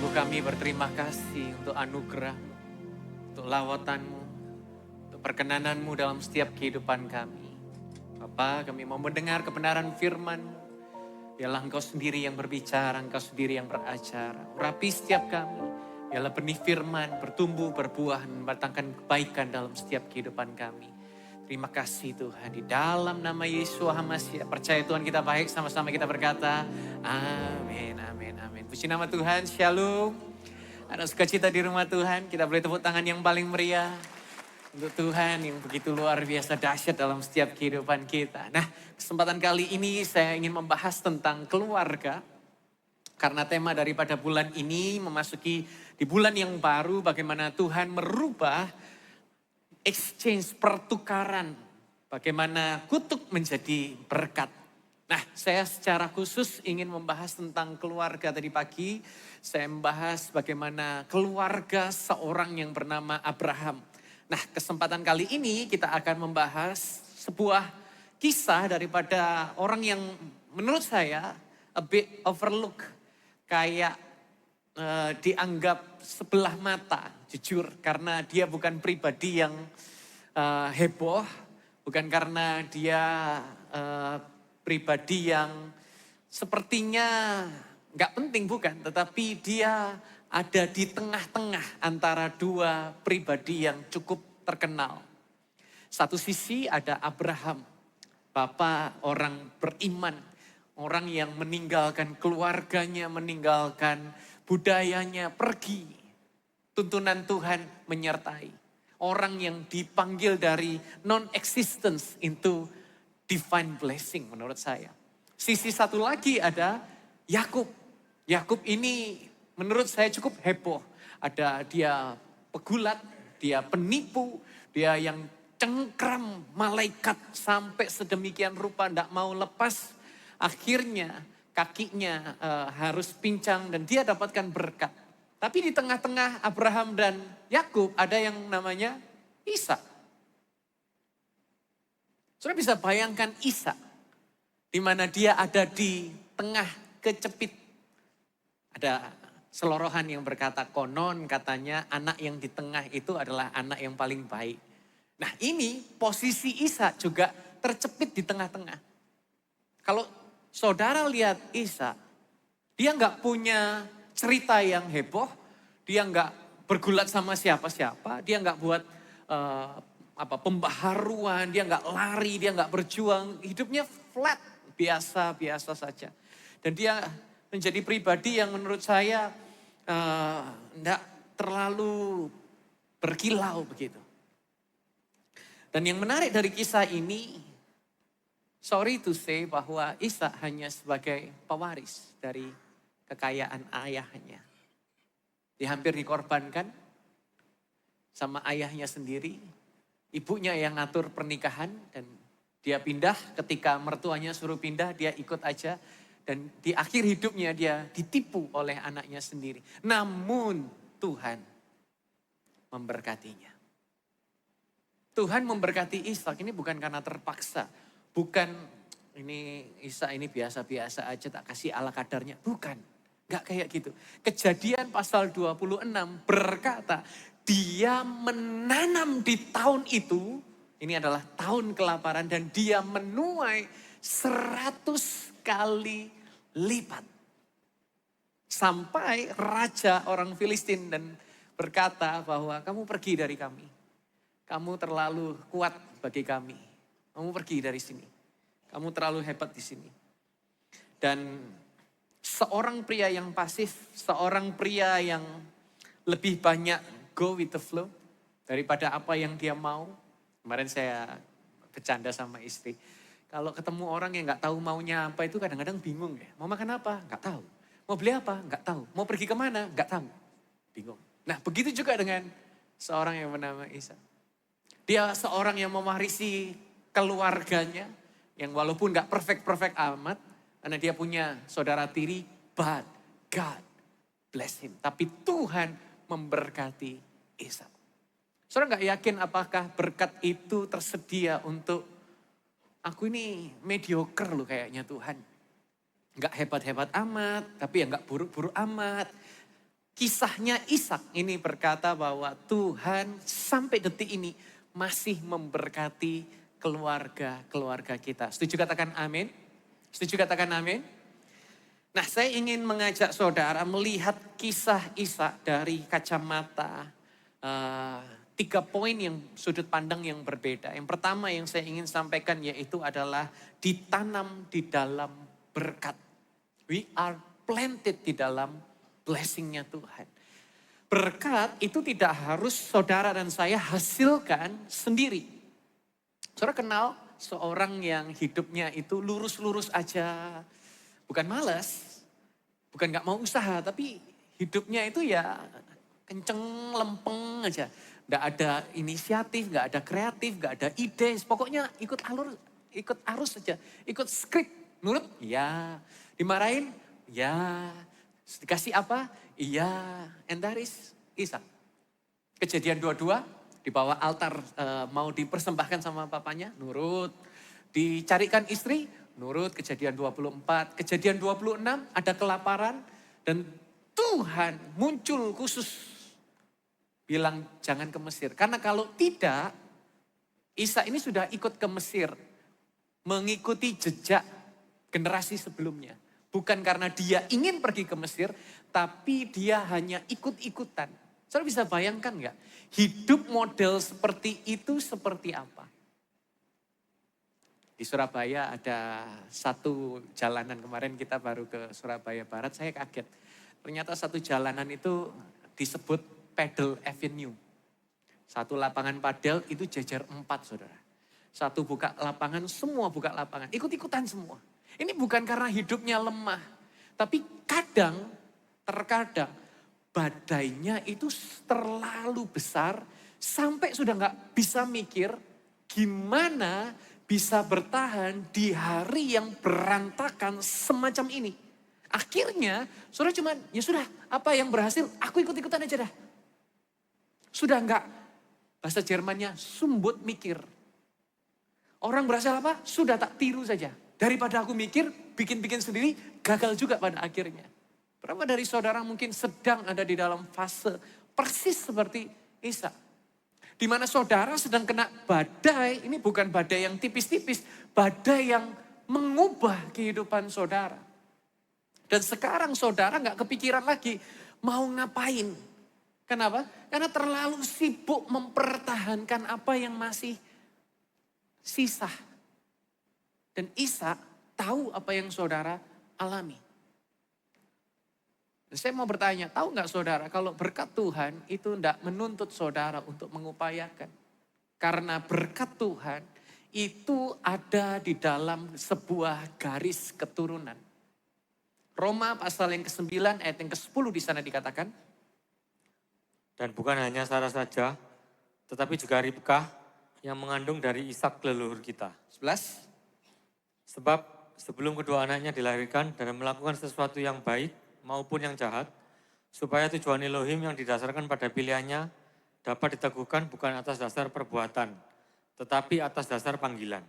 Sungguh kami berterima kasih untuk anugerah-Mu, untuk lawatan-Mu, untuk perkenanan-Mu dalam setiap kehidupan kami. Bapa, kami mau mendengar kebenaran firman-Mu. Biarlah Engkau sendiri yang berbicara, Engkau sendiri yang beracara. Urapi setiap kami. Biarlah benih firman bertumbuh, berbuah, dan mendatangkan kebaikan dalam setiap kehidupan kami. Terima kasih Tuhan. Di dalam nama Yesus HaMasiah, percaya Tuhan kita baik, sama-sama kita berkata, amin, amin, amin. Puji nama Tuhan, shalom. Ada sukacita di rumah Tuhan, kita boleh tepuk tangan yang paling meriah. Untuk Tuhan yang begitu luar biasa dahsyat dalam setiap kehidupan kita. Nah, kesempatan kali ini saya ingin membahas tentang keluarga. Karena tema daripada bulan ini memasuki di bulan yang baru, bagaimana Tuhan merubah exchange, pertukaran. Bagaimana kutuk menjadi berkat. Nah, saya secara khusus ingin membahas tentang keluarga tadi pagi. Saya membahas bagaimana keluarga seorang yang bernama Abraham. Nah, kesempatan kali ini kita akan membahas sebuah kisah daripada orang yang menurut saya a bit overlook. Kayak dianggap sebelah mata, jujur. Karena dia bukan pribadi yang heboh, bukan karena dia pribadi yang sepertinya nggak penting, bukan. Tetapi dia ada di tengah-tengah antara dua pribadi yang cukup terkenal. Satu sisi ada Abraham, bapak orang beriman. Orang yang meninggalkan keluarganya, meninggalkan budayanya, pergi. Tuntunan Tuhan menyertai. Orang yang dipanggil dari non-existence into divine blessing menurut saya. Sisi satu lagi ada Yakub. Yakub ini menurut saya cukup heboh. Ada dia pegulat, dia penipu, dia yang cengkram malaikat sampai sedemikian rupa tidak mau lepas. Akhirnya kakinya harus pincang dan dia dapatkan berkat. Tapi di tengah-tengah Abraham dan Yakub ada yang namanya Ishak. Saudara bisa bayangkan Ishak, di mana dia ada di tengah kecepit. Ada selorohan yang berkata konon katanya anak yang di tengah itu adalah anak yang paling baik. Nah ini posisi Ishak juga tercepit di tengah-tengah. Kalau saudara lihat Ishak, dia nggak punya cerita yang heboh, dia nggak bergulat sama siapa-siapa, dia nggak buat pembaharuan, dia nggak lari, dia nggak berjuang, hidupnya flat, biasa-biasa saja. Dan dia menjadi pribadi yang menurut saya nggak terlalu berkilau begitu. Dan yang menarik dari kisah ini, sorry to say bahwa Ishak hanya sebagai pewaris dari kekayaan ayahnya. Dia hampir dikorbankan sama ayahnya sendiri. Ibunya yang ngatur pernikahan dan dia pindah ketika mertuanya suruh pindah, dia ikut aja. Dan di akhir hidupnya dia ditipu oleh anaknya sendiri. Namun Tuhan memberkatinya. Tuhan memberkati Ishak ini bukan karena terpaksa. Bukan ini Ishak ini biasa-biasa aja tak kasih ala kadarnya. Bukan, gak kayak gitu. Kejadian pasal 26 berkata dia menanam di tahun itu. Ini adalah tahun kelaparan dan dia menuai 100 kali lipat. Sampai raja orang Filistin dan berkata bahwa kamu pergi dari kami. Kamu terlalu kuat bagi kami. Kamu pergi dari sini. Kamu terlalu hebat di sini. Dan seorang pria yang pasif, seorang pria yang lebih banyak go with the flow daripada apa yang dia mau. Kemarin saya bercanda sama istri. Kalau ketemu orang yang nggak tahu maunya apa itu kadang-kadang bingung ya. Mau makan apa? Nggak tahu. Mau beli apa? Nggak tahu. Mau pergi kemana? Nggak tahu. Bingung. Nah begitu juga dengan seorang yang bernama Ishak. Dia seorang yang mewarisi keluarganya. Yang walaupun gak perfect amat. Karena dia punya saudara tiri. But God bless him. Tapi Tuhan memberkati Ishak. Saudara gak yakin apakah berkat itu tersedia untuk aku ini mediocre loh kayaknya Tuhan. Gak hebat-hebat amat. Tapi ya gak buruk-buruk amat. Kisahnya Ishak ini berkata bahwa Tuhan sampai detik ini masih memberkati keluarga-keluarga kita. Setuju katakan amin? Setuju katakan amin? Nah, saya ingin mengajak saudara melihat kisah Ishak dari kacamata 3 poin yang sudut pandang yang berbeda. Yang pertama yang saya ingin sampaikan yaitu adalah ditanam di dalam berkat. We are planted di dalam blessing-nya Tuhan. Berkat itu tidak harus saudara dan saya hasilkan sendiri. Saudara kenal seorang yang hidupnya itu lurus-lurus aja. Bukan malas, bukan gak mau usaha, tapi hidupnya itu ya kenceng, lempeng aja. Gak ada inisiatif, gak ada kreatif, gak ada ide. Pokoknya ikut arus aja. Ikut skrip, nurut, ya. Dimarahin, ya. Dikasih apa? Iya, and that is Ishak. Kejadian 22, di bawah altar mau dipersembahkan sama papanya, nurut. Dicarikan istri, nurut. Kejadian 24, kejadian 26 ada kelaparan. Dan Tuhan muncul khusus bilang jangan ke Mesir. Karena kalau tidak, Ishak ini sudah ikut ke Mesir. Mengikuti jejak generasi sebelumnya. Bukan karena dia ingin pergi ke Mesir, tapi dia hanya ikut-ikutan. Saudara bisa bayangkan nggak? Hidup model seperti itu seperti apa? Di Surabaya ada satu jalanan, kemarin kita baru ke Surabaya Barat, saya kaget. Ternyata satu jalanan itu disebut Padel Avenue. Satu lapangan padel itu jajar 4, saudara. Satu buka lapangan, semua buka lapangan. Ikut-ikutan semua. Ini bukan karena hidupnya lemah. Tapi terkadang badainya itu terlalu besar. Sampai sudah gak bisa mikir gimana bisa bertahan di hari yang berantakan semacam ini. Akhirnya saudara cuman ya sudah apa yang berhasil aku ikut-ikutan aja dah. Sudah enggak, bahasa Jermannya sumbut mikir. Orang berhasil apa? Sudah tak tiru saja. Daripada aku mikir, bikin-bikin sendiri, gagal juga pada akhirnya. Berapa dari saudara mungkin sedang ada di dalam fase persis seperti Ishak. Di mana saudara sedang kena badai, ini bukan badai yang tipis-tipis, badai yang mengubah kehidupan saudara. Dan sekarang saudara gak kepikiran lagi mau ngapain. Kenapa? Karena terlalu sibuk mempertahankan apa yang masih sisa. Dan Ishak tahu apa yang saudara alami. Dan saya mau bertanya, tahu gak saudara kalau berkat Tuhan itu tidak menuntut saudara untuk mengupayakan. Karena berkat Tuhan itu ada di dalam sebuah garis keturunan. Roma pasal yang ke-9 ayat yang ke-10 di sana dikatakan. Dan bukan hanya Sarah saja, tetapi juga Ribkah yang mengandung dari Ishak leluhur kita. 11. Sebab sebelum kedua anaknya dilahirkan dan melakukan sesuatu yang baik maupun yang jahat, supaya tujuan Elohim yang didasarkan pada pilihannya dapat diteguhkan bukan atas dasar perbuatan, tetapi atas dasar panggilan.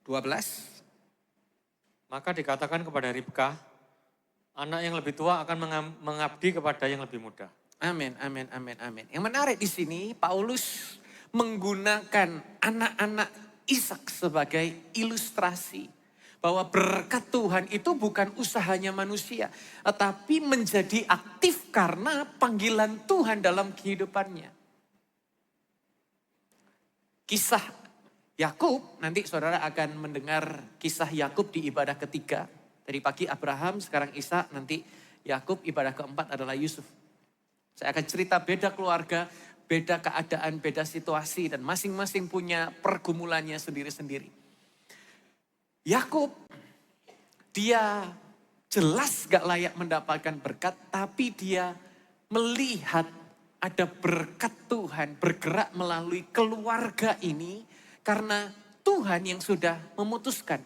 12. Maka dikatakan kepada Ribkah, anak yang lebih tua akan mengabdi kepada yang lebih muda. Amin, amin, amin, amin. Yang menarik di sini, Paulus menggunakan anak-anak Ishak sebagai ilustrasi. Bahwa berkat Tuhan itu bukan usahanya manusia. Tetapi menjadi aktif karena panggilan Tuhan dalam kehidupannya. Kisah Yakub, nanti saudara akan mendengar kisah Yakub di ibadah ketiga. Dari pagi Abraham, sekarang Ishak, nanti Yakub, ibadah keempat adalah Yusuf. Saya akan cerita beda keluarga, beda keadaan, beda situasi. Dan masing-masing punya pergumulannya sendiri-sendiri. Yakub, dia jelas gak layak mendapatkan berkat, tapi dia melihat ada berkat Tuhan bergerak melalui keluarga ini karena Tuhan yang sudah memutuskan.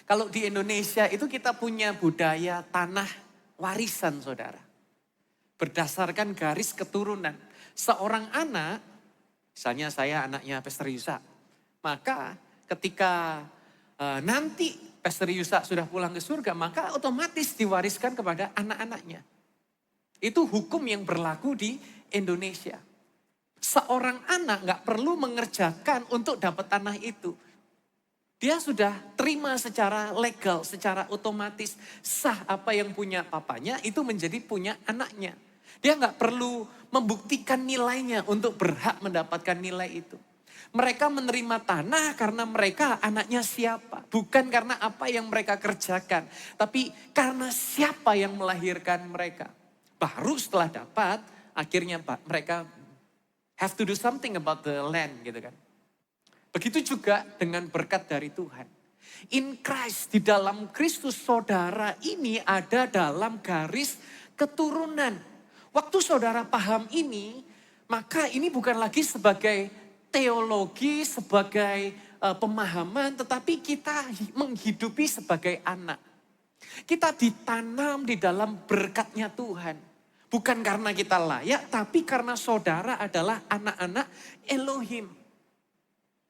Kalau di Indonesia itu kita punya budaya tanah warisan, saudara. Berdasarkan garis keturunan. Seorang anak, misalnya saya anaknya Pastor Yusa, maka ketika nanti Pastor Yusa sudah pulang ke surga, maka otomatis diwariskan kepada anak-anaknya. Itu hukum yang berlaku di Indonesia. Seorang anak nggak perlu mengerjakan untuk dapat tanah itu. Dia sudah terima secara legal, secara otomatis sah apa yang punya papanya itu menjadi punya anaknya. Dia nggak perlu membuktikan nilainya untuk berhak mendapatkan nilai itu. Mereka menerima tanah karena mereka anaknya siapa. Bukan karena apa yang mereka kerjakan. Tapi karena siapa yang melahirkan mereka. Baru setelah dapat, akhirnya mereka have to do something about the land gitu kan. Begitu juga dengan berkat dari Tuhan. In Christ, di dalam Kristus saudara ini ada dalam garis keturunan. Waktu saudara paham ini, maka ini bukan lagi sebagai teologi, sebagai pemahaman, tetapi kita menghidupi sebagai anak. Kita ditanam di dalam berkatnya Tuhan. Bukan karena kita layak, tapi karena saudara adalah anak-anak Elohim.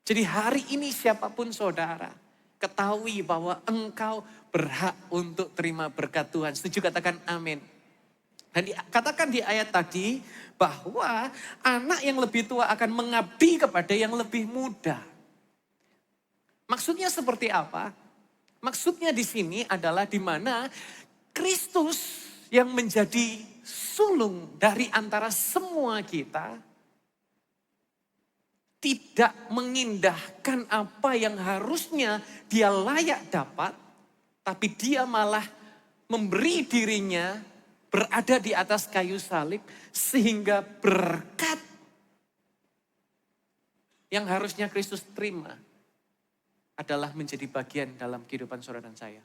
Jadi hari ini siapapun saudara, ketahui bahwa engkau berhak untuk terima berkat Tuhan. Setuju katakan amin. Dan katakan di ayat tadi bahwa anak yang lebih tua akan mengabdi kepada yang lebih muda. Maksudnya seperti apa? Maksudnya di sini adalah di mana Kristus yang menjadi sulung dari antara semua kita tidak mengindahkan apa yang harusnya dia layak dapat, tapi dia malah memberi dirinya berada di atas kayu salib sehingga berkat yang harusnya Kristus terima adalah menjadi bagian dalam kehidupan saudara dan saya.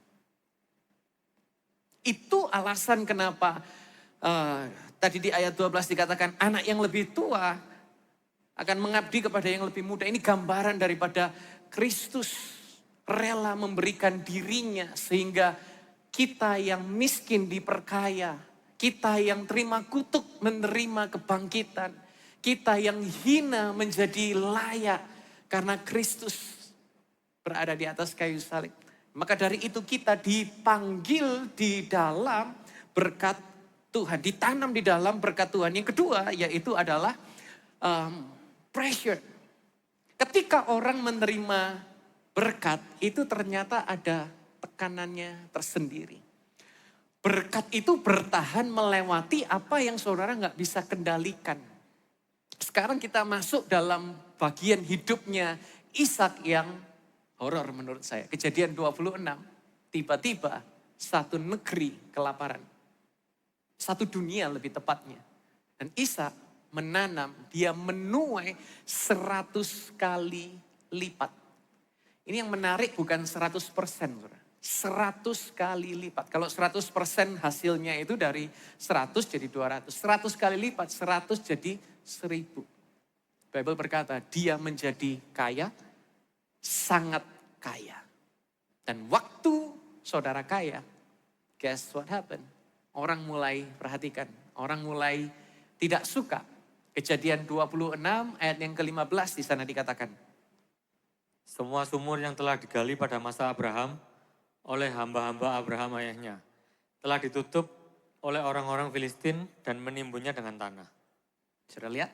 Itu alasan kenapa tadi di ayat 12 dikatakan anak yang lebih tua akan mengabdi kepada yang lebih muda. Ini gambaran daripada Kristus rela memberikan dirinya sehingga kita yang miskin diperkaya. Kita yang terima kutuk menerima kebangkitan. Kita yang hina menjadi layak karena Kristus berada di atas kayu salib. Maka dari itu kita dipanggil di dalam berkat Tuhan. Ditanam di dalam berkat Tuhan. Yang kedua yaitu adalah pressure. Ketika orang menerima berkat, itu ternyata ada tekanannya tersendiri. Berkat itu bertahan melewati apa yang saudara nggak bisa kendalikan. Sekarang kita masuk dalam bagian hidupnya Ishak yang horor menurut saya. Kejadian 26, tiba-tiba satu negeri kelaparan. Satu dunia lebih tepatnya. Dan Ishak menanam, dia menuai 100 kali lipat. Ini yang menarik bukan 100%. 100 kali lipat. Kalau 100% hasilnya itu dari 100 jadi 200. 100 kali lipat, 100 jadi 1000. Bible berkata, dia menjadi kaya, sangat kaya. Dan waktu saudara kaya, guess what happened? Orang mulai perhatikan, orang mulai tidak suka. Kejadian 26 ayat yang ke-15 di sana dikatakan. Semua sumur yang telah digali pada masa Abraham oleh hamba-hamba Abraham ayahnya telah ditutup oleh orang-orang Filistin dan menimbunnya dengan tanah. Sudah lihat?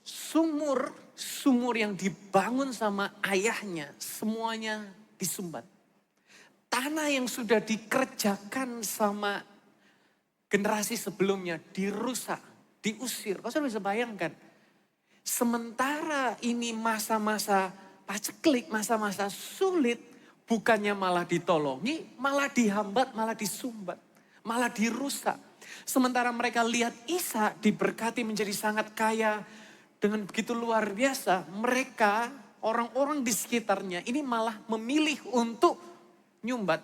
Sumur yang dibangun sama ayahnya semuanya disumbat. Tanah yang sudah dikerjakan sama generasi sebelumnya dirusak. Diusir, kau sudah bisa bayangkan. Sementara ini masa-masa paceklik, masa-masa sulit, bukannya malah ditolongi, malah dihambat, malah disumbat, malah dirusak. Sementara mereka lihat Ishak diberkati menjadi sangat kaya dengan begitu luar biasa, mereka, orang-orang di sekitarnya ini malah memilih untuk nyumbat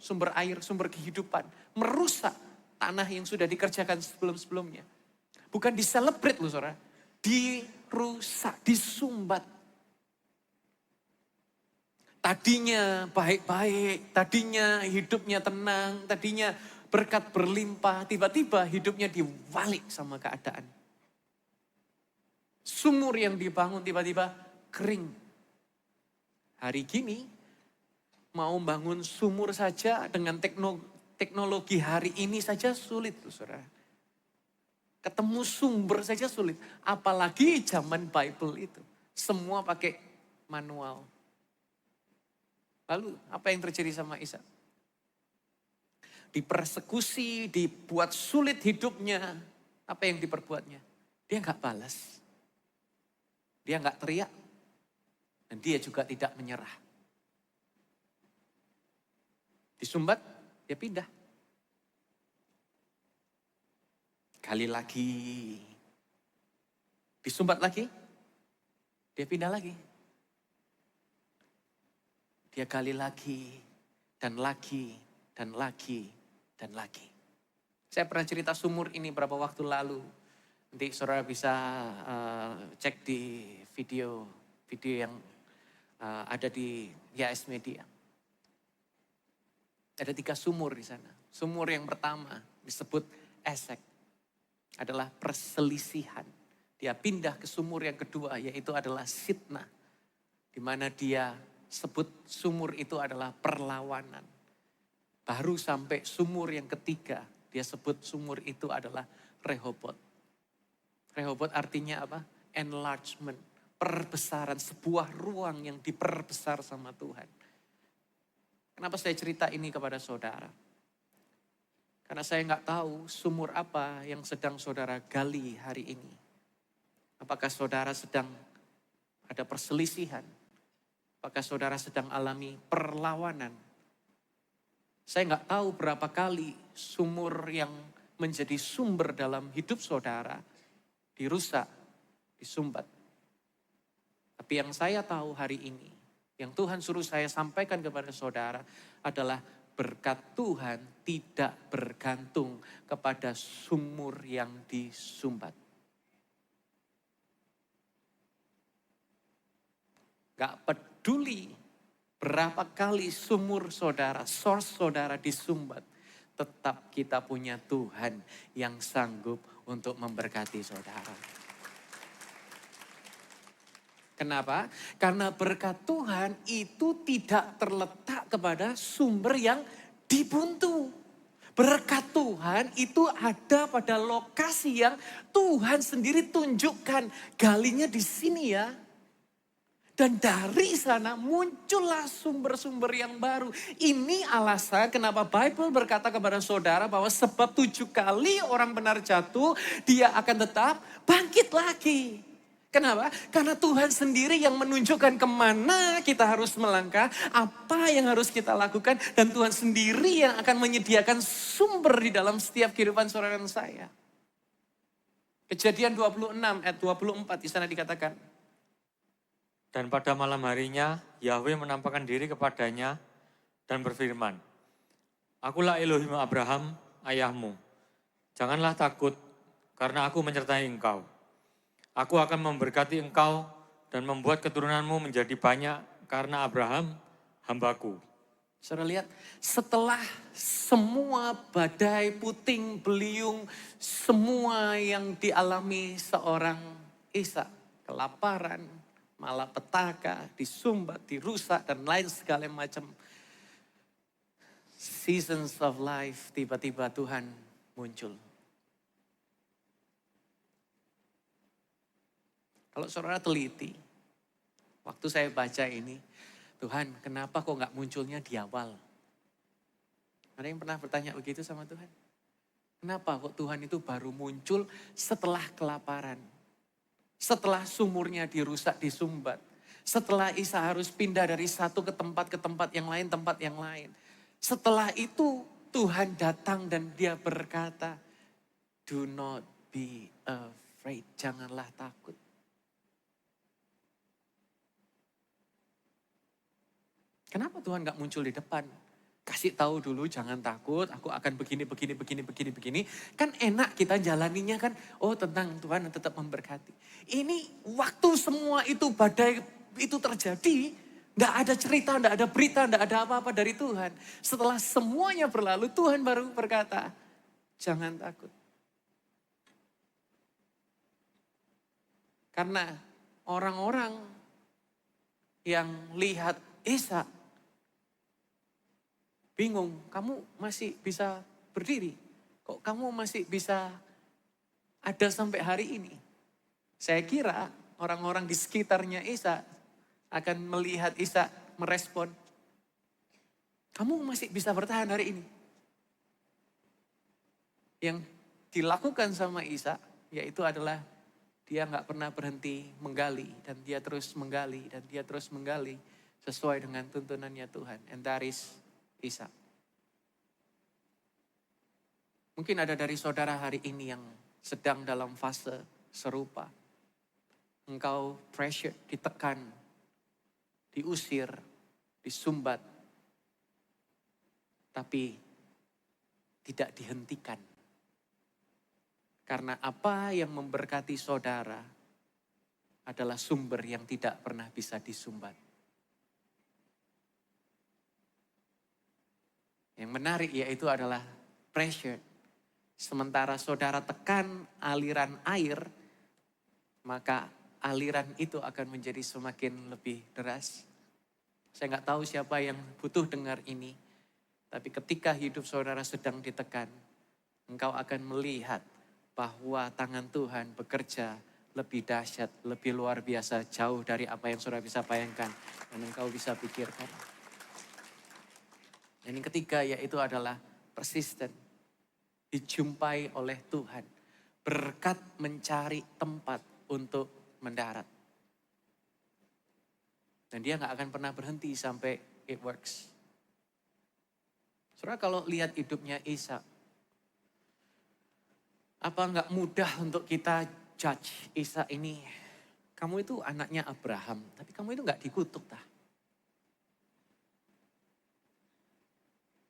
sumber air, sumber kehidupan, merusak tanah yang sudah dikerjakan sebelum-sebelumnya. Bukan diselebrate loh saudara. Dirusak, disumbat. Tadinya baik-baik, tadinya hidupnya tenang, tadinya berkat berlimpah. Tiba-tiba hidupnya diwalik sama keadaan. Sumur yang dibangun tiba-tiba kering. Hari gini mau bangun sumur saja dengan teknologi Teknologi hari ini saja sulit, saudara. Ketemu sumber saja sulit. Apalagi zaman Bible itu. Semua pakai manual. Lalu apa yang terjadi sama Ishak? Dipersekusi, dibuat sulit hidupnya. Apa yang diperbuatnya? Dia nggak balas. Dia nggak teriak. Dan dia juga tidak menyerah. Disumbat, dia pindah. Kali lagi. Disumbat lagi, dia pindah lagi. Dia gali lagi, dan lagi, dan lagi, dan lagi. Saya pernah cerita sumur ini beberapa waktu lalu. Nanti saudara bisa cek di video yang ada di YS Media. Ada 3 sumur di sana. Sumur yang pertama disebut Esek. Adalah perselisihan. Dia pindah ke sumur yang kedua, yaitu adalah Sitna. Di mana dia sebut sumur itu adalah perlawanan. Baru sampai sumur yang ketiga, dia sebut sumur itu adalah Rehobot. Rehobot artinya apa? Enlargement, perbesaran, sebuah ruang yang diperbesar sama Tuhan. Kenapa saya cerita ini kepada saudara? Karena saya nggak tahu sumur apa yang sedang saudara gali hari ini. Apakah saudara sedang ada perselisihan? Apakah saudara sedang alami perlawanan? Saya nggak tahu berapa kali sumur yang menjadi sumber dalam hidup saudara dirusak, disumbat. Tapi yang saya tahu hari ini, yang Tuhan suruh saya sampaikan kepada saudara adalah berkat Tuhan tidak bergantung kepada sumur yang disumbat. Gak peduli berapa kali sumur saudara, source saudara disumbat. Tetap kita punya Tuhan yang sanggup untuk memberkati saudara. Kenapa? Karena berkat Tuhan itu tidak terletak kepada sumber yang dibuntu. Berkat Tuhan itu ada pada lokasi yang Tuhan sendiri tunjukkan. Galinya di sini ya. Dan dari sana muncullah sumber-sumber yang baru. Ini alasan kenapa Bible berkata kepada saudara bahwa sebab 7 kali orang benar jatuh, dia akan tetap bangkit lagi. Kenapa? Karena Tuhan sendiri yang menunjukkan kemana kita harus melangkah, apa yang harus kita lakukan. Dan Tuhan sendiri yang akan menyediakan sumber di dalam setiap kehidupan saudara dan saya. Kejadian 26 ayat 24 di sana dikatakan. Dan pada malam harinya Yahweh menampakkan diri kepadanya dan berfirman, Akulah Elohim Abraham, ayahmu. Janganlah takut, karena aku menyertai engkau. Aku akan memberkati engkau dan membuat keturunanmu menjadi banyak karena Abraham, hambaku. Saudara lihat, setelah semua badai, puting, beliung, semua yang dialami seorang Ishak, kelaparan, malapetaka, disumbat, dirusak, dan lain segala macam seasons of life, tiba-tiba Tuhan muncul. Kalau saudara teliti, waktu saya baca ini, Tuhan kenapa kok gak munculnya di awal? Ada yang pernah bertanya begitu sama Tuhan? Kenapa kok Tuhan itu baru muncul setelah kelaparan? Setelah sumurnya dirusak, disumbat. Setelah Isa harus pindah dari satu ke tempat yang lain, tempat yang lain. Setelah itu Tuhan datang dan dia berkata, do not be afraid, janganlah takut. Kenapa Tuhan gak muncul di depan? Kasih tahu dulu jangan takut, aku akan begini. Kan enak kita jalaninya kan, oh tentang Tuhan yang tetap memberkati. Ini waktu semua itu badai itu terjadi, gak ada cerita, gak ada berita, gak ada apa-apa dari Tuhan. Setelah semuanya berlalu, Tuhan baru berkata, jangan takut. Karena orang-orang yang lihat Ishak, bingung, kamu masih bisa berdiri? Kok kamu masih bisa ada sampai hari ini? Saya kira orang-orang di sekitarnya Ishak akan melihat Ishak merespon, kamu masih bisa bertahan hari ini. Yang dilakukan sama Ishak yaitu adalah dia nggak pernah berhenti menggali dan dia terus menggali dan dia terus menggali sesuai dengan tuntunannya Tuhan. And that is Ishak. Mungkin ada dari saudara hari ini yang sedang dalam fase serupa. Engkau pressure, ditekan, diusir, disumbat, tapi tidak dihentikan. Karena apa yang memberkati saudara adalah sumber yang tidak pernah bisa disumbat. Yang menarik yaitu adalah pressure. Sementara saudara tekan aliran air, maka aliran itu akan menjadi semakin lebih deras. Saya nggak tahu siapa yang butuh dengar ini. Tapi ketika hidup saudara sedang ditekan, engkau akan melihat bahwa tangan Tuhan bekerja lebih dahsyat, lebih luar biasa, jauh dari apa yang saudara bisa bayangkan dan engkau bisa pikirkan. Dan yang ketiga yaitu adalah persisten. Dijumpai oleh Tuhan. Berkat mencari tempat untuk mendarat. Dan dia gak akan pernah berhenti sampai it works. Saudara kalau lihat hidupnya Ishak, apa gak mudah untuk kita judge Ishak ini? Kamu itu anaknya Abraham, tapi kamu itu gak dikutuk tah.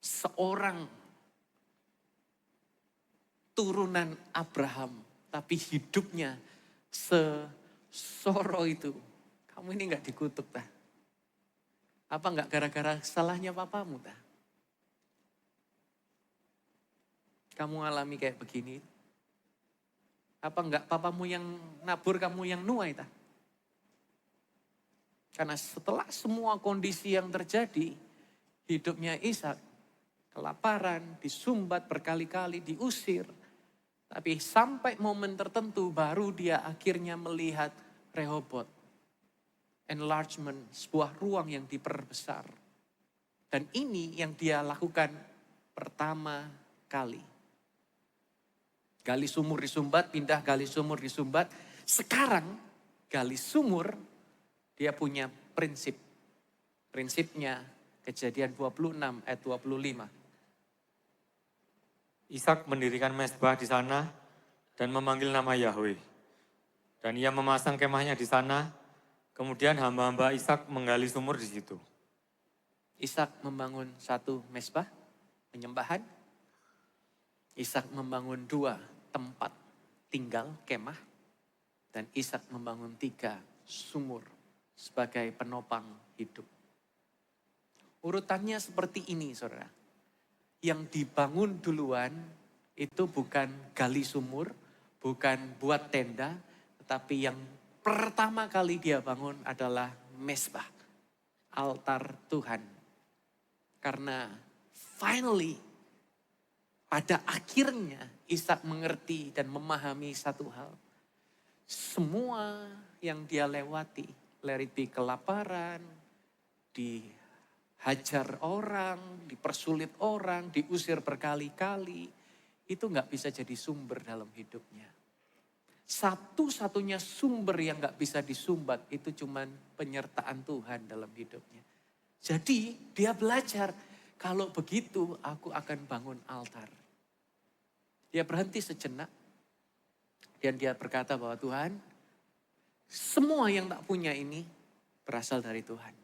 Seorang turunan Abraham, tapi hidupnya sesoro itu. Kamu ini gak dikutuk tah. Apa gak gara-gara salahnya papamu tah? Kamu alami kayak begini. Apa enggak papamu yang nabur, kamu yang nuai tah? Karena setelah semua kondisi yang terjadi, hidupnya Ishak kelaparan, disumbat berkali-kali, diusir. Tapi sampai momen tertentu baru dia akhirnya melihat Rehobot. Enlargement, sebuah ruang yang diperbesar. Dan ini yang dia lakukan pertama kali. Gali sumur disumbat, pindah gali sumur disumbat. Sekarang gali sumur, dia punya prinsip. Prinsipnya Kejadian 26 ayat 25. Ishak mendirikan mezbah di sana dan memanggil nama Yahweh. Dan ia memasang kemahnya di sana, kemudian hamba-hamba Ishak menggali sumur di situ. Ishak membangun satu mezbah, penyembahan. Ishak membangun 2 tempat tinggal, kemah. Dan Ishak membangun 3 sumur sebagai penopang hidup. Urutannya seperti ini, saudara. Yang dibangun duluan itu bukan gali sumur, bukan buat tenda, tetapi yang pertama kali dia bangun adalah mezbah, altar Tuhan. Karena finally, pada akhirnya Ishak mengerti dan memahami satu hal. Semua yang dia lewati, let it be kelaparan, dihajar orang, dipersulit orang, diusir berkali-kali, itu gak bisa jadi sumber dalam hidupnya. Satu-satunya sumber yang gak bisa disumbat itu cuman penyertaan Tuhan dalam hidupnya. Jadi dia belajar, kalau begitu aku akan bangun altar. Dia berhenti sejenak dan dia berkata bahwa Tuhan, semua yang tak punya ini berasal dari Tuhan.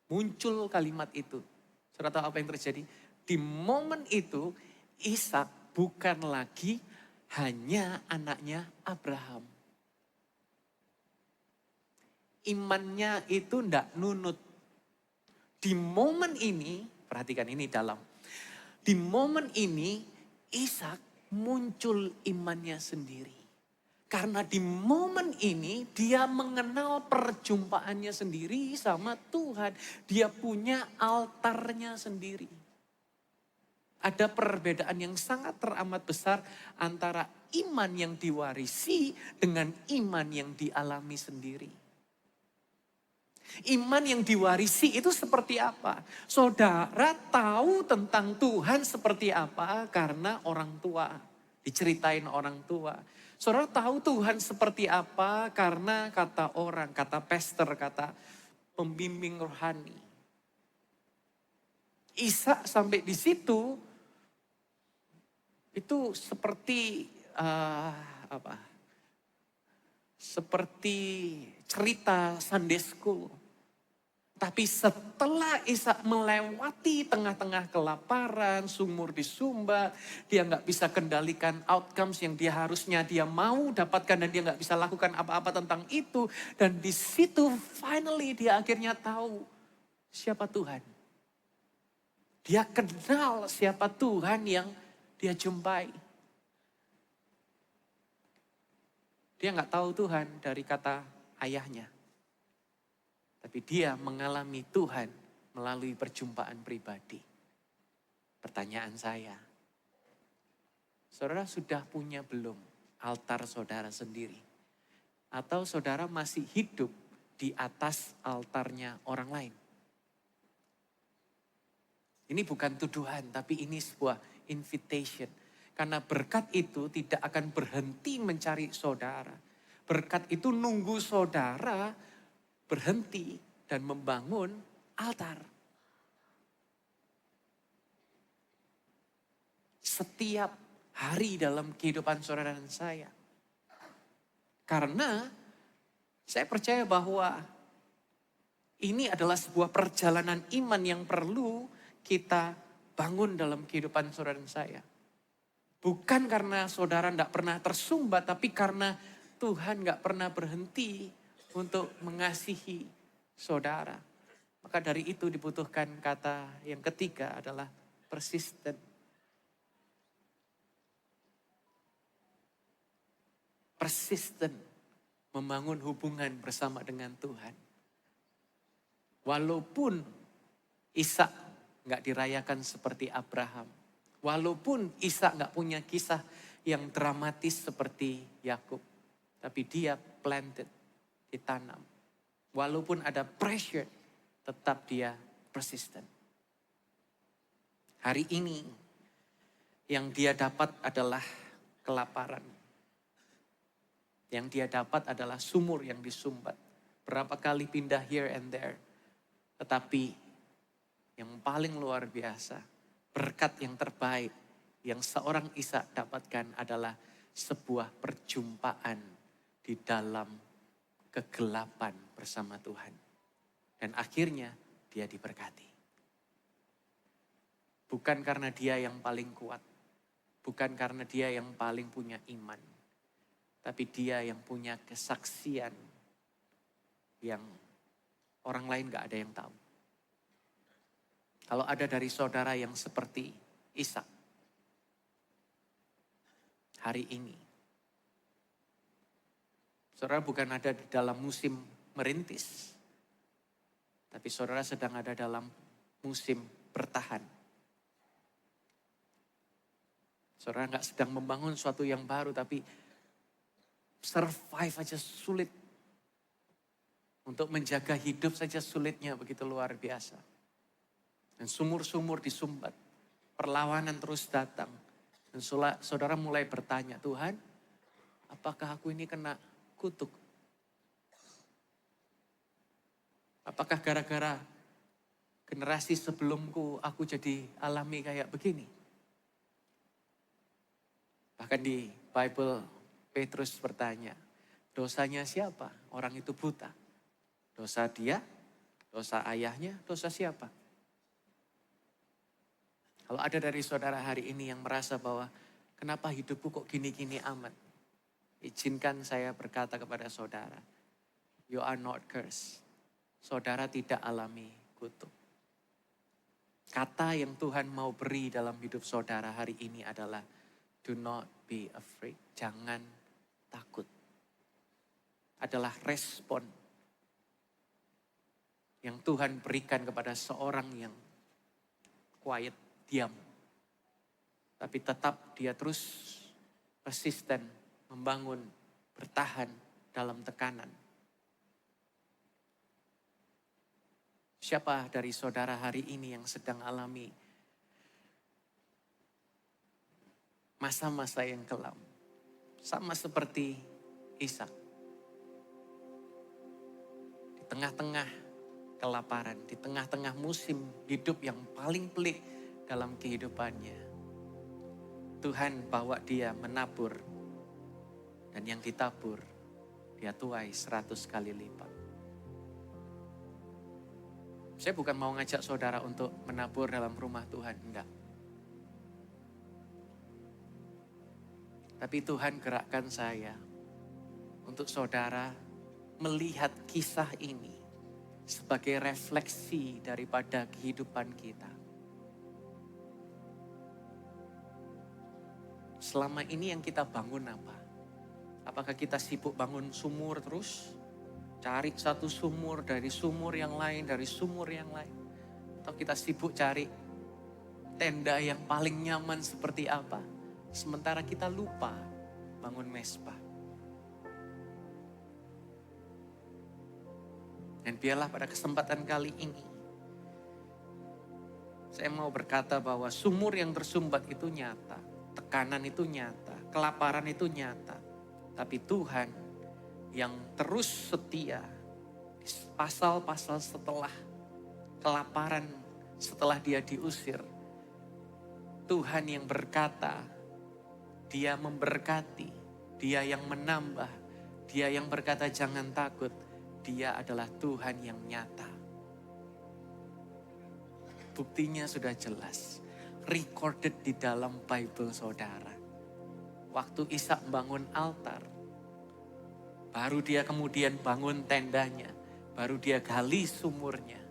Muncul kalimat itu. Saudara tahu apa yang terjadi? Di momen itu Ishak bukan lagi hanya anaknya Abraham. Imannya itu ndak nunut. Di momen ini, perhatikan ini dalam. Di momen ini Ishak muncul imannya sendiri. Karena di momen ini dia mengenal perjumpaannya sendiri sama Tuhan. Dia punya altarnya sendiri. Ada perbedaan yang sangat teramat besar antara iman yang diwarisi dengan iman yang dialami sendiri. Iman yang diwarisi itu seperti apa? Saudara tahu tentang Tuhan seperti apa karena orang tua. Diceritain orang tua. Saudara tahu Tuhan seperti apa karena kata orang, kata pastor, kata pembimbing rohani. Ishak sampai di situ itu seperti seperti cerita Sunday School. Tapi setelah Ishak melewati tengah-tengah kelaparan, sumur disumbat, dia nggak bisa kendalikan outcomes yang dia harusnya dia mau dapatkan dan dia nggak bisa lakukan apa-apa tentang itu. Dan di situ finally dia akhirnya tahu siapa Tuhan. Dia kenal siapa Tuhan yang dia jumpai. Dia nggak tahu Tuhan dari kata ayahnya. Tapi dia mengalami Tuhan melalui perjumpaan pribadi. Pertanyaan saya, saudara sudah punya belum altar saudara sendiri? Atau saudara masih hidup di atas altarnya orang lain? Ini bukan tuduhan, tapi ini sebuah invitation. Karena berkat itu tidak akan berhenti mencari saudara. Berkat itu nunggu saudara berhenti dan membangun altar. Setiap hari dalam kehidupan saudara dan saya. Karena saya percaya bahwa ini adalah sebuah perjalanan iman yang perlu kita bangun dalam kehidupan saudara dan saya. Bukan karena saudara tidak pernah tersumbat, tapi karena Tuhan tidak pernah berhenti untuk mengasihi saudara. Maka dari itu dibutuhkan kata yang ketiga adalah persisten. Persisten membangun hubungan bersama dengan Tuhan. Walaupun Ishak nggak dirayakan seperti Abraham. Walaupun Ishak nggak punya kisah yang dramatis seperti Yakub. Tapi dia planted. Ditanam. Walaupun ada pressure, tetap dia persisten. Hari ini yang dia dapat adalah kelaparan. Yang dia dapat adalah sumur yang disumbat. Berapa kali pindah here and there. Tetapi yang paling luar biasa, berkat yang terbaik yang seorang Ishak dapatkan adalah sebuah perjumpaan di dalam kegelapan bersama Tuhan. Dan akhirnya dia diberkati. Bukan karena dia yang paling kuat. Bukan karena dia yang paling punya iman. Tapi dia yang punya kesaksian yang orang lain gak ada yang tahu. Kalau ada dari saudara yang seperti Ishak hari ini, saudara bukan ada di dalam musim merintis. Tapi saudara sedang ada dalam musim bertahan. Saudara nggak sedang membangun sesuatu yang baru, tapi survive aja sulit. Untuk menjaga hidup saja sulitnya begitu luar biasa. Dan sumur-sumur disumbat. Perlawanan terus datang. Dan saudara mulai bertanya, Tuhan, apakah aku ini kena kutuk? Apakah gara-gara generasi sebelumku aku jadi alami kayak begini? Bahkan di Bible Petrus bertanya, dosanya siapa? Orang itu buta. Dosa dia, dosa ayahnya, dosa siapa? Kalau ada dari saudara hari ini yang merasa bahwa kenapa hidupku kok gini-gini amat? Izinkan saya berkata kepada saudara, you are not cursed. Saudara tidak alami kutuk. Kata yang Tuhan mau beri dalam hidup saudara hari ini adalah do not be afraid. Jangan takut. adalah respon yang Tuhan berikan kepada seorang yang quiet, diam. Tapi tetap dia terus persisten, membangun, bertahan dalam tekanan. Siapa dari saudara hari ini yang sedang alami masa-masa yang kelam? Sama seperti Ishak. Di tengah-tengah kelaparan, di tengah-tengah musim hidup yang paling pelik dalam kehidupannya, Tuhan bawa dia menabur. Dan yang ditabur, dia tuai 100 kali lipat. Saya bukan mau ngajak saudara untuk menabur dalam rumah Tuhan, enggak. Tapi Tuhan gerakkan saya untuk saudara melihat kisah ini sebagai refleksi daripada kehidupan kita. Selama ini yang kita bangun apa? Apakah kita sibuk bangun sumur terus? Cari satu sumur dari sumur yang lain, dari sumur yang lain. Atau kita sibuk cari tenda yang paling nyaman seperti apa. Sementara kita lupa bangun mesbah. Dan biarlah pada kesempatan kali ini, saya mau berkata bahwa sumur yang tersumbat itu nyata. Tekanan itu nyata, kelaparan itu nyata. Tapi Tuhan yang terus setia di pasal-pasal setelah kelaparan, setelah dia diusir. Tuhan yang berkata, dia memberkati, dia yang menambah, dia yang berkata jangan takut. Dia adalah Tuhan yang nyata. Buktinya sudah jelas, recorded di dalam Bible saudara. Waktu Ishak bangun altar, baru dia kemudian bangun tendanya, baru dia gali sumurnya.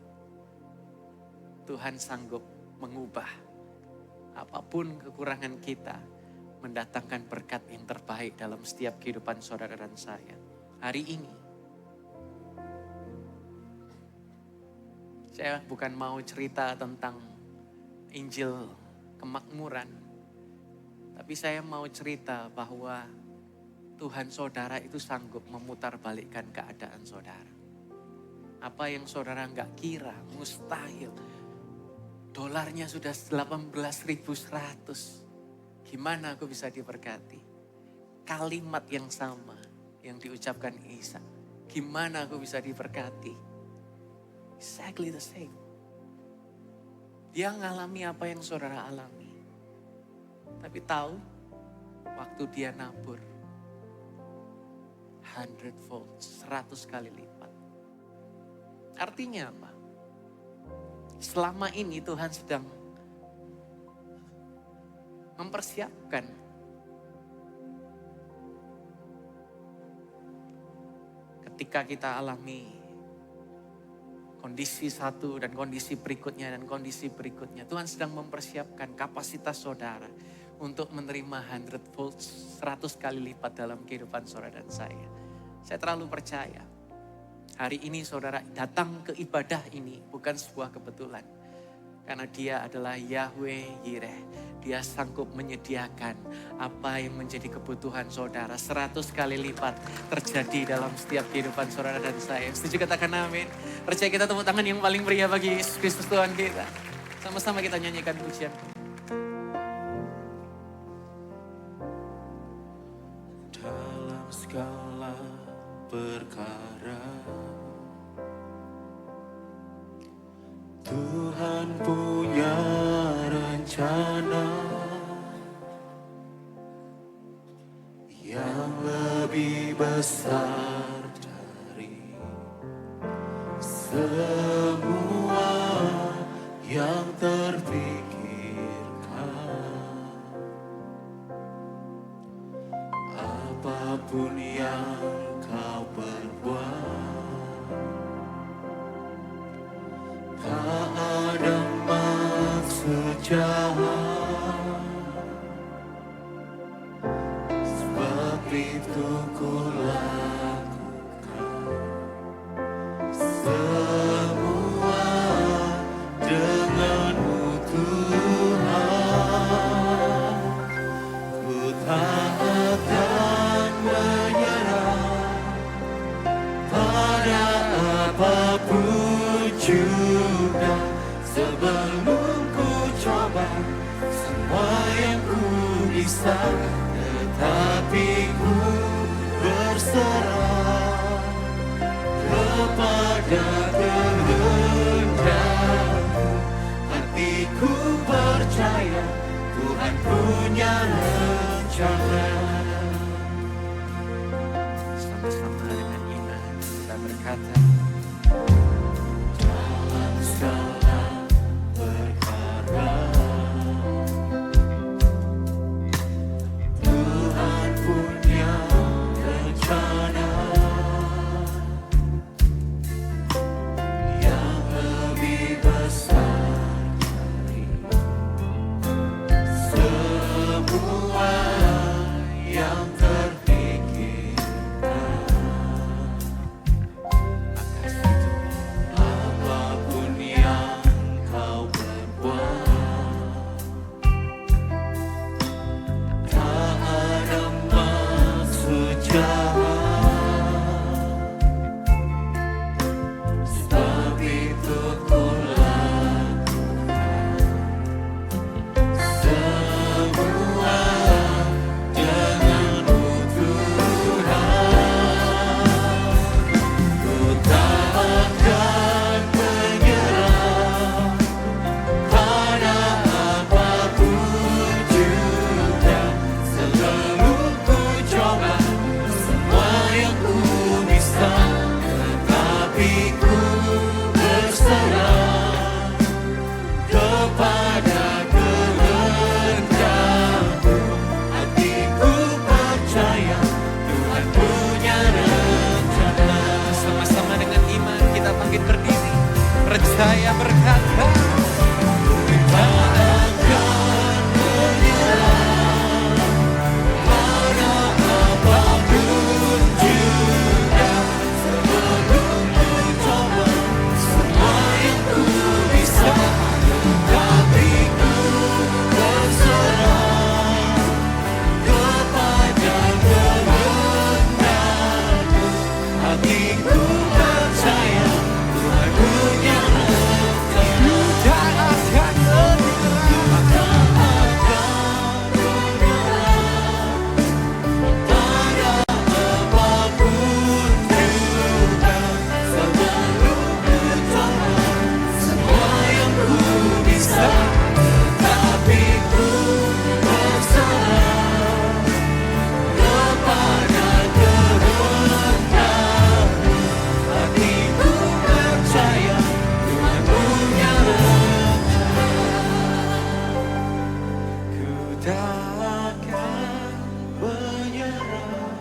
Tuhan sanggup mengubah apapun kekurangan kita, mendatangkan berkat yang terbaik dalam setiap kehidupan saudara dan saya. Hari ini, saya bukan mau cerita tentang Injil kemakmuran, tapi saya mau cerita bahwa Tuhan saudara itu sanggup memutarbalikkan keadaan saudara. Apa yang saudara nggak kira, mustahil. Dolarnya sudah 18.100. Gimana aku bisa diberkati? Kalimat yang sama yang diucapkan Ishak. Gimana aku bisa diberkati? Exactly the same. Dia ngalami apa yang saudara alami. Tapi tahu, waktu dia nabur, 100-fold, 100 kali lipat. Artinya apa? Selama ini Tuhan sedang mempersiapkan ketika kita alami kondisi satu dan kondisi berikutnya dan kondisi berikutnya. Tuhan sedang mempersiapkan kapasitas saudara untuk menerima 100-fold, 100 kali lipat dalam kehidupan saudara dan saya. Saya terlalu percaya. Hari ini saudara datang ke ibadah ini bukan sebuah kebetulan. Karena dia adalah Yahweh Yireh. Dia sanggup menyediakan apa yang menjadi kebutuhan saudara. 100 kali lipat terjadi dalam setiap kehidupan saudara dan saya. Setuju katakan amin. Percaya kita tepuk tangan yang paling meriah bagi Yesus Kristus Tuhan kita. Sama-sama kita nyanyikan pujian. Dalam segala perkara Tuhan punya rencana yang lebih besar dari semua yang terpikirkan. Apapun yang kau perbuat, tak ada maksud jahat. Sebab itu ku lakukan semua yang ku bisa, tetapi ku berserah kepada kehendakmu. Hatiku percaya Tuhan punya rencana. Sama-sama dengan iman kita berkata, Dalam segala perkara Tuhan punya rencana yang lebih besar dari semua yang terpikirkan. makasih Tuhan. Apapun yang kau perbuat, tak ada maksud jahat, sebab itu ku lakukan semua dengan Tuhan. Ku tak akan menyerah pada apapun juga. Selalu ku coba semua yang ku bisa, tetapi ku berserah kepada kehendakmu. Hatiku percaya Tuhan punya rencana. Sama-sama dengan iman kita bangkit berdiri. Percaya berkata, Tak akan menyerah pada apapun juga. Selalu ku coba semua yang ku bisa, tapi ku berserah kepada kehendakmu. Hatiku percaya Tuhan punya rencana. tak akan menyerah. Tak akan menyerah pada apapun juga. Selalu ku coba semua yang ku bisa, tetapi ku berserah kepada kehendakmu. Hatiku percaya Tuhan punya rencana. Ku tak akan menyerah.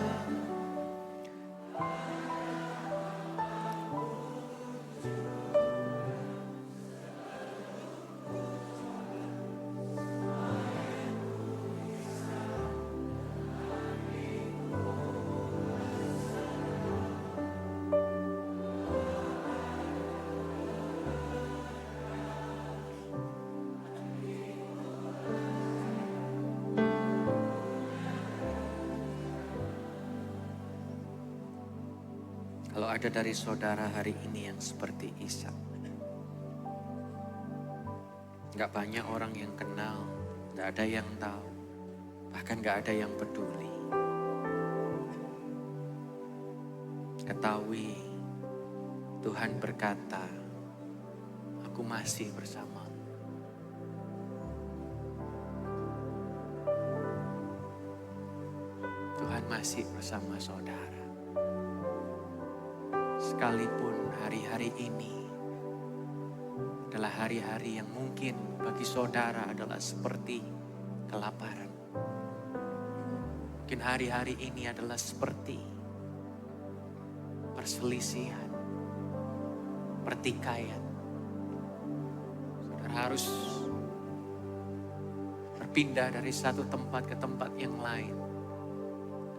Kalau ada dari saudara hari ini yang seperti Ishak, gak banyak orang yang kenal, gak ada yang tahu, bahkan gak ada yang peduli. Ketahui Tuhan berkata, aku masih bersamamu. Tuhan masih bersama saudara. Sekalipun hari-hari ini adalah hari-hari yang mungkin bagi saudara adalah seperti kelaparan. Mungkin hari-hari ini adalah seperti perselisihan, pertikaian. Saudara harus berpindah dari satu tempat ke tempat yang lain.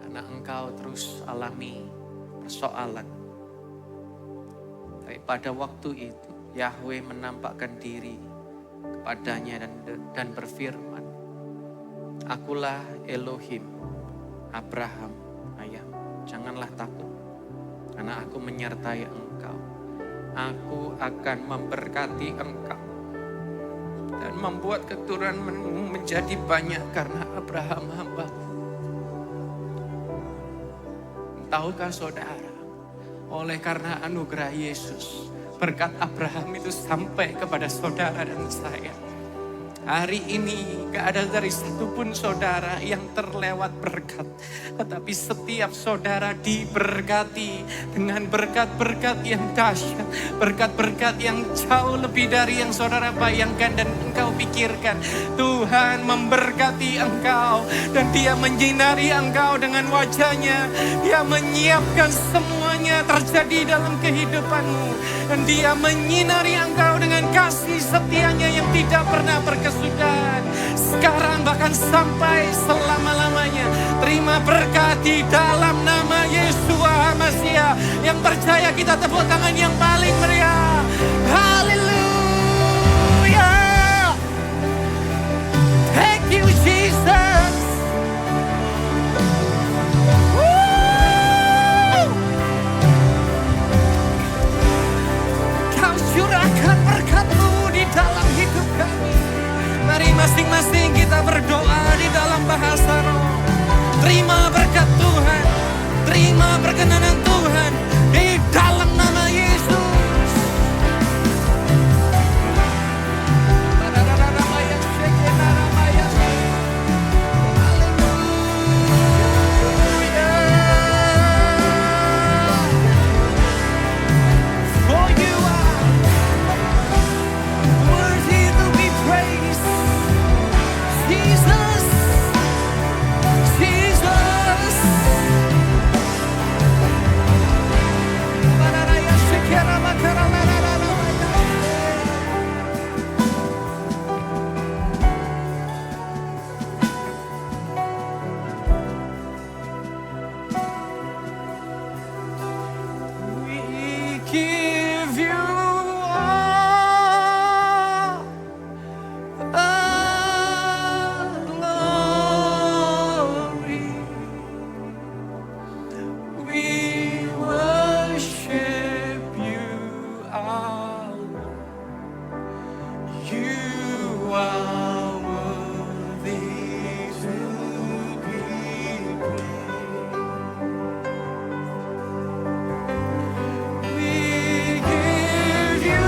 Karena engkau terus alami persoalan. Tapi pada waktu itu Yahweh menampakkan diri kepadanya dan berfirman, akulah Elohim Abraham ayahmu. Janganlah takut, karena aku menyertai engkau. Aku akan memberkati engkau dan membuat keturunanmu menjadi banyak karena Abraham hamba-Mu. Tahukah saudara, oleh karena anugerah Yesus, berkat Abraham itu sampai kepada saudara dan saya. Hari ini gak ada dari satupun saudara yang terlewat berkat. Tetapi setiap saudara diberkati dengan berkat-berkat yang dahsyat. Berkat-berkat yang jauh lebih dari yang saudara bayangkan dan engkau pikirkan. Tuhan memberkati engkau dan Dia menyinari engkau dengan wajahnya. Dia menyiapkan semuanya terjadi dalam kehidupanmu. Dan Dia menyinari engkau dengan kasih setianya yang tidak pernah berkesudahan. Sekarang bahkan sampai selama-lamanya. Terima berkat di dalam nama Yeshua HaMashiach. Yang percaya kita tepuk tangan yang paling meriah. Haleluya. Thank you Jesus. Kau curahkan berkat-Mu di dalam hidup kami. Mari masing-masing kita berdoa di dalam bahasa roh. Terima berkat Tuhan. Terima perkenanan Tuhan di dalam nama Yesus. For you are worthy to be praised. Jesus, Jesus. We give you all glory. We worship you, our Lord. You are worthy to be praised. We give you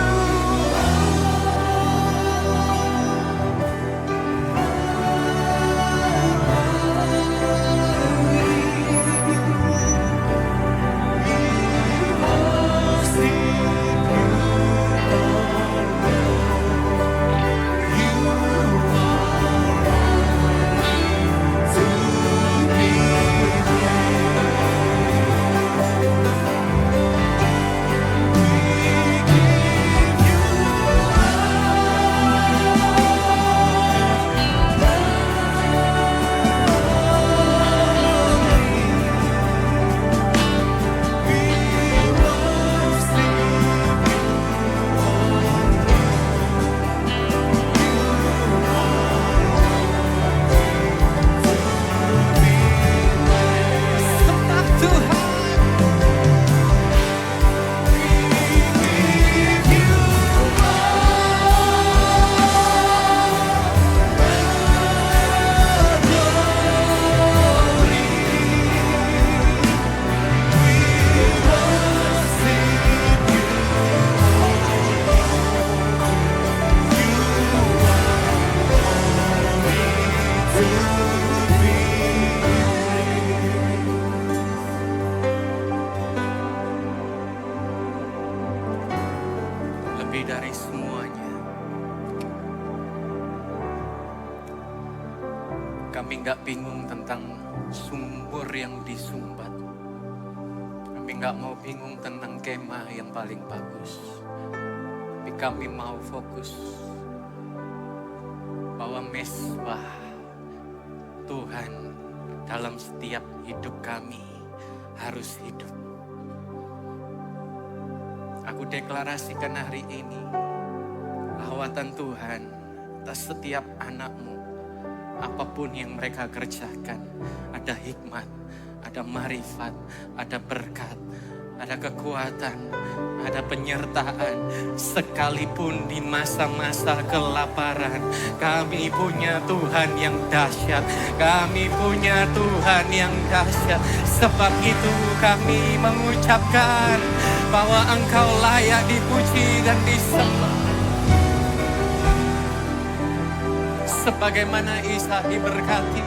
sembah Tuhan. Lebih dari semuanya, kami nggak bingung tentang sumber yang disumbat. Kami nggak mau bingung tentang kemah yang paling bagus. Tapi kami mau fokus bahwa mesbah Tuhan dalam setiap hidup kami harus hidup. Aku deklarasikan hari ini, lawatan Tuhan atas setiap anakmu, apapun yang mereka kerjakan, ada hikmat, ada marifat, ada berkat, ada kekuatan, ada penyertaan. Sekalipun di masa-masa kelaparan, kami punya Tuhan yang dahsyat. Kami punya Tuhan yang dahsyat. Sebab itu kami mengucapkan bahwa Engkau layak dipuji dan disembah. Sebagaimana Ishak diberkati,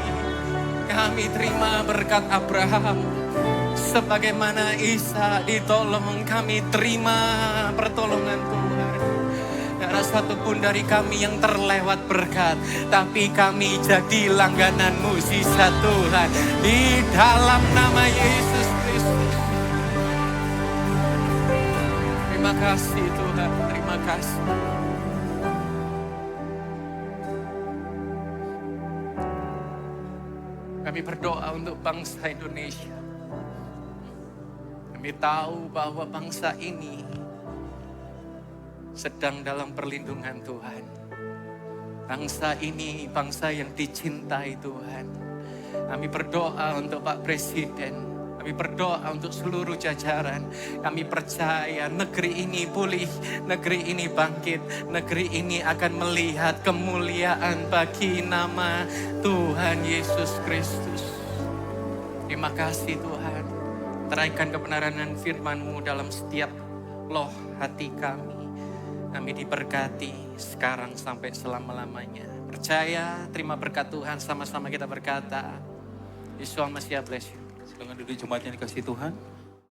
kami terima berkat Abraham. Sebagaimana Ishak ditolong, kami terima pertolongan Tuhan. Tidak ada satupun dari kami yang terlewat berkat, tapi kami jadi langganan mukjizat Tuhan di dalam nama Yesus Kristus. Terima kasih Tuhan, terima kasih. Kami berdoa untuk bangsa Indonesia. Kami tahu bahwa bangsa ini sedang dalam perlindungan Tuhan. Bangsa ini bangsa yang dicintai Tuhan. Kami berdoa untuk Pak Presiden. Kami berdoa untuk seluruh jajaran. Kami percaya negeri ini pulih, negeri ini bangkit, negeri ini akan melihat kemuliaan bagi nama Tuhan Yesus Kristus. Terima kasih Tuhan. Teraikan kebenaran dan firman-Mu dalam setiap loh hati kami. Kami diberkati sekarang sampai selama-lamanya. Percaya, terima berkat Tuhan, sama-sama kita berkata, Yeshua Mashiach bless you. Silakan duduk jemaat yang dikasihi Tuhan.